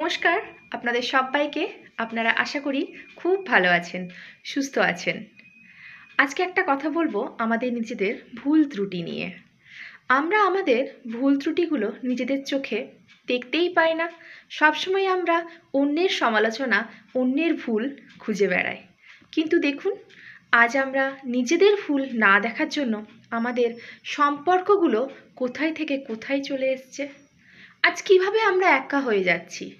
নমস্কার আপনাদের সবাইকে। আপনারা আশা করি খুব ভালো আছেন, সুস্থ আছেন। আজকে একটা কথা বলবো আমাদের নিজেদের ভুল ত্রুটি নিয়ে। আমরা আমাদের ভুল ত্রুটিগুলো নিজেদের চোখে দেখতেই পাই না। সবসময় আমরা অন্যের সমালোচনা, অন্যের ভুল খুঁজে বেড়াই। কিন্তু দেখুন, আজ আমরা নিজেদের ভুল না দেখার জন্য আমাদের সম্পর্কগুলো কোথায় থেকে কোথায় চলে এসছে। আজ কিভাবে আমরা একা হয়ে যাচ্ছি।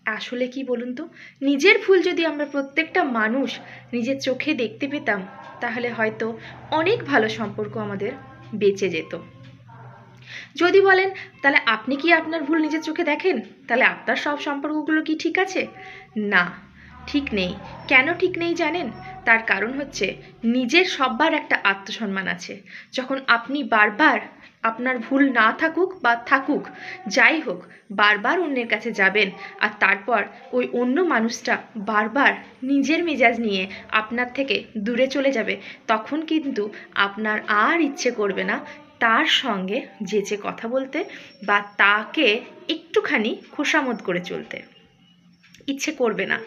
আসলে কি বলুন তো, নিজের ভুল যদি আমরা প্রত্যেকটা মানুষ নিজের চোখে দেখতে পেতাম, তাহলে হয়তো অনেক ভালো সম্পর্ক আমাদের বেঁচে যেত। যদি বলেন তাহলে আপনি কি আপনার ভুল নিজের চোখে দেখেন, তাহলে আপনার সব সম্পর্কগুলো কি ঠিক আছে? না, ঠিক নেই। কেন ঠিক নেই জানেন? তার কারণ হচ্ছে নিজের সব্বার একটা আত্মসম্মান আছে। যখন আপনি বারবার আপনার ভুল না থাকুক বা থাকুক, যাই হোক, বারবার অন্যের কাছে যাবেন আর তারপর ওই অন্য মানুষটা বারবার নিজের মেজাজ নিয়ে আপনার থেকে দূরে চলে যাবে, তখন কিন্তু আপনার আর ইচ্ছে করবে না তার সঙ্গে যেচে কথা বলতে বা তাকে একটুখানি খোশামোদ করে চলতে। ইচ্ছে করবে না।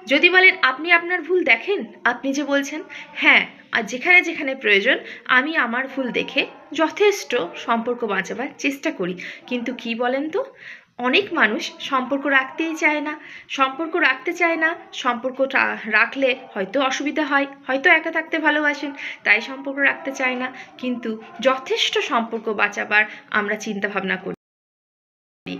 যদি বলেন আপনি আপনার ভুল দেখেন, আপনি যে বলছেন হ্যাঁ, আর যেখানে যেখানে প্রয়োজন আমি আমার ভুল দেখে যথেষ্ট সম্পর্ক বাঁচাবার চেষ্টা করি। কিন্তু কি বলেন তো, অনেক মানুষ সম্পর্ক রাখতেই চায় না। সম্পর্ক রাখতে চায় না, সম্পর্ক রাখলে হয়তো অসুবিধা হয়, হয়তো একা থাকতে ভালোবাসেন, তাই সম্পর্ক রাখতে চায় না। কিন্তু যথেষ্ট সম্পর্ক বাঁচাবার আমরা চিন্তা ভাবনা করি।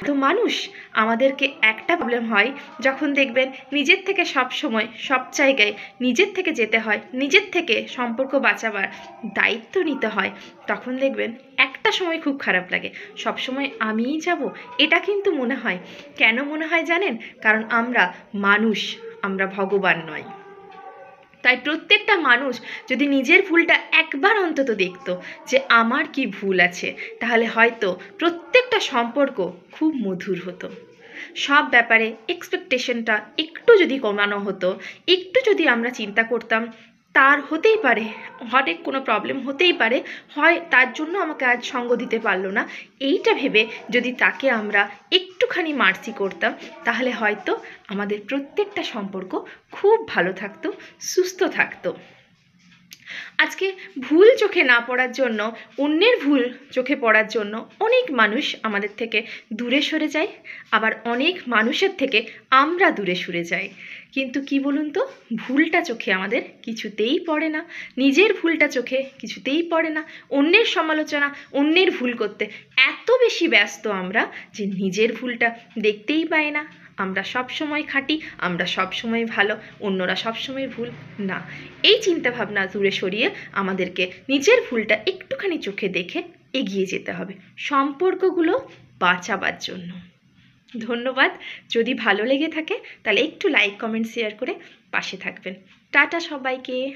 তো মানুষ, আমাদেরকে একটা প্রবলেম হয় যখন দেখবেন নিজের থেকে সব সময় সব জায়গায় নিজের থেকে যেতে হয়, নিজের থেকে সম্পর্ক বাঁচাবার দায়িত্ব নিতে হয়, তখন দেখবেন একটা সময় খুব খারাপ লাগে। সব সময় আমিই যাব, এটা কিন্তু মনে হয়। কেন মনে হয় জানেন? কারণ আমরা মানুষ, আমরা ভগবান নয়। তাই প্রত্যেকটা মানুষ যদি নিজের ভুলটা একবার অন্তত দেখতো যে আমার কি ভুল আছে, তাহলে হয়তো প্রত্যেকটা সম্পর্ক খুব মধুর হতো। সব ব্যাপারে এক্সপেকটেশনটা একটু যদি কমানো হতো, একটু যদি আমরা চিন্তা করতাম তার হতেই পারে, হঠাৎ কোনো প্রবলেম হতেই পারে, হয় তার জন্য আমাকে আজ সঙ্গ দিতে পারলো না, এইটা ভেবে যদি তাকে আমরা একটুখানি মার্সি করতাম, তাহলে হয়তো আমাদের প্রত্যেকটা সম্পর্ক খুব ভালো থাকতো, সুস্থ থাকতো। আজকে ভুল চোখে না পড়ার জন্য, অন্যের ভুল চোখে পড়ার জন্য অনেক মানুষ আমাদের থেকে দূরে সরে যায়, আবার অনেক মানুষের থেকে আমরা দূরে সরে যাই। কিন্তু কি বলুন তো, ভুলটা চোখে আমাদের কিছুতেই পড়ে না। নিজের ভুলটা চোখে কিছুতেই পড়ে না। অন্যের সমালোচনা, অন্যের ভুল করতে এত বেশি ব্যস্ত আমরা যে নিজের ভুলটা দেখতেই পাই না। আমরা সব সময় খাঁটি, আমরা সব সময় ভালো, অন্যরা সব সময় ভুল। না, এই চিন্তাভাবনা দূরে সরিয়ে আমাদেরকে নিজের ভুলটা একটুখানি চোখে দেখে এগিয়ে যেতে হবে সম্পর্কগুলো বাঁচাবার জন্য। ধন্যবাদ। যদি ভালো লেগে থাকে তাহলে একটু লাইক, কমেন্ট, শেয়ার করে পাশে থাকবেন। টাটা সবাইকে।